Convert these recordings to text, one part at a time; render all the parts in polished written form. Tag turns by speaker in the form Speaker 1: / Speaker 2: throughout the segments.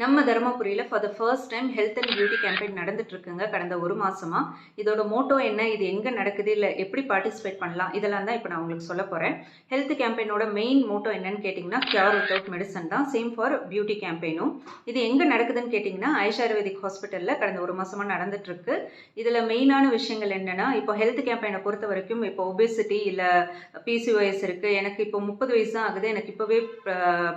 Speaker 1: நம்ம தருமபுரியில் for the first time health and beauty campaign நடந்துட்டு இருக்குங்க கடந்த ஒரு மாசமா. இதோட மோட்டோ என்ன, இது எங்கே நடக்குது, இல்லை எப்படி பார்ட்டிசிபேட் பண்ணலாம், இதெல்லாம் தான் இப்போ நான் உங்களுக்கு சொல்ல போகிறேன். ஹெல்த் கேம்பெயினோட மெயின் மோட்டோ என்னன்னு கேட்டிங்கன்னா கியூர் வித்தவுட் மெடிசன் தான். சேம் ஃபார் பியூட்டி கேம்பெயினும். இது எங்கே நடக்குதுன்னு கேட்டிங்கன்னா ஆயுஷ் ஆயுர்வேதிக் ஹாஸ்பிட்டலில் கடந்த ஒரு மாசமாக நடந்துட்டு இருக்கு. இதில் மெயினான விஷயங்கள் என்னென்னா, இப்போ ஹெல்த் கேம்பெயினை பொறுத்த வரைக்கும் இப்போ ஒபேசிட்டி இல்லை பிசிஓஎஸ் இருக்குது, எனக்கு இப்போ 30 வயசு தான் ஆகுது, எனக்கு இப்போவே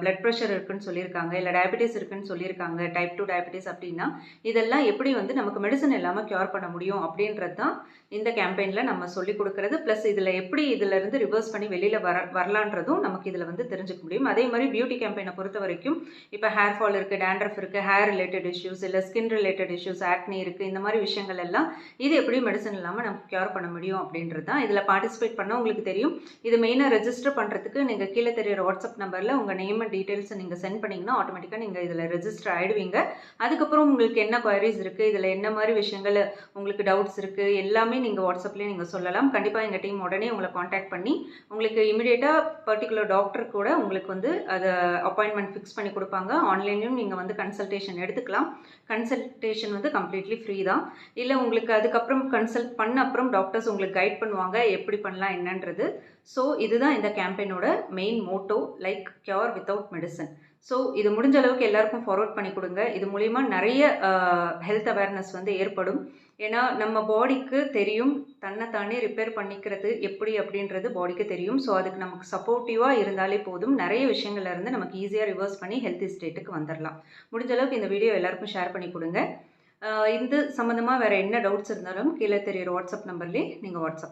Speaker 1: பிளட் ப்ரெஷர் இருக்குன்னு சொல்லியிருக்காங்க, இல்லை டயபெட்டிஸ் இருக்குன்னு சொல்லியிருக்காங்க, டைப் 2 டயபெட்டிஸ் அப்படின்னா இதெல்லாம் எப்படி வந்து நமக்கு மெடிசன் இல்லாமல் கியூர் பண்ண முடியும் அப்படின்றது தான் இந்த கேம்பெயினில் நம்ம சொல்லி கொடுக்கறது. ப்ளஸ் இதில் எப்படி இதில் இருந்து ரிவர்ஸ் பண்ணி வெளியில் வரலான்றதும் நமக்கு இதில் வந்து தெரிஞ்சுக்க முடியும். அதே மாதிரி பியூட்டி கேம்பெயினை பொறுத்த வரைக்கும் இப்போ ஹேர் ஃபால் இருக்குது, டேண்ட்ரஃப் இருக்குது, ஹேர் ரிலேட்டட் இஷ்யூஸ், இல்லை ஸ்கின் ரிலேட்டட் இஷ்யூஸ், ஆக்னி இருக்குது, இந்த மாதிரி விஷயங்கள் எல்லாம் இது எப்படி மெடிசன் இல்லாமல் நமக்கு கியூர் பண்ண முடியும் அப்படின்றது தான். இதில் பார்ட்டிசிபேட் பண்ண உங்களுக்கு தெரியும். இது மெயினாக ரெஜிஸ்டர் பண்ணுறதுக்கு நீங்கள் கீழே தெரியுற வாட்ஸ்அப் நம்பரில் உங்கள் நேம் அண்ட் டீட்டெயில்ஸை நீங்கள் சென்ட் பண்ணிங்கன்னா ஆட்டோமேட்டிக்காக நீங்கள் இதில் ரெஜிஸ்டர் ஆகிடுவீங்க. அதுக்கப்புறம் உங்களுக்கு என்ன குவரிஸ் இருக்குது, இதில் என்ன மாதிரி விஷயங்கள் உங்களுக்கு டவுட்ஸ் இருக்குது, எல்லாமே நீங்கள் வாட்ஸ்அப்லேயே நீங்கள் சொல்லலாம். கண்டிப்பாக எங்கள் டீம் உடனே உங்களை காண்டாக்ட் பண்ணி உங்களுக்கு இமீடியட்டாக பர்டிகுலர் டாக்டர் கூட உங்களுக்கு வந்து அதை அப்பாயின்மெண்ட் ஃபிக்ஸ் பண்ணி கொடுப்பாங்க. ஆன்லைன்லையும் நீங்கள் வந்து கன்சல்டேஷன் எடுத்துக்கலாம். கன்சல்டேஷன் வந்து கம்ப்ளீட்லி ஃப்ரீ தான். இல்லை உங்களுக்கு அதுக்கப்புறம் கன்சல்ட் பண்ண அப்புறம் டாக்டர்ஸ் உங்களுக்கு கைட் பண்ணுவாங்க எப்படி பண்ணலாம் என்னன்றது. ஸோ இதுதான் இந்த கேம்பெயினோட main motto, like cure without medicine. So இது முடிஞ்ச அளவுக்கு எல்லாருக்கும் ஃபார்வர்ட் பண்ணி கொடுங்க. இது மூலிமா நிறைய ஹெல்த் அவேர்னஸ் வந்து ஏற்படும். ஏன்னா நம்ம பாடிக்கு தெரியும் தன்னைத்தானே ரிப்பேர் பண்ணிக்கிறது எப்படி அப்படின்றது பாடிக்கு தெரியும். ஸோ அதுக்கு நமக்கு சப்போர்ட்டிவாக இருந்தாலே போதும். நிறைய விஷயங்கள்ல இருந்து நமக்கு ஈஸியாக ரிவர்ஸ் பண்ணி ஹெல்த்தி ஸ்டேட்டுக்கு வந்துடலாம். முடிஞ்ச அளவுக்கு இந்த வீடியோ எல்லாருக்கும் ஷேர் பண்ணி கொடுங்க. இது சம்மந்தமாக வேறு என்ன டவுட்ஸ் இருந்தாலும் கீழே தெரியுற வாட்ஸ்அப் நம்பர்லேயே நீங்கள் வாட்ஸ்அப்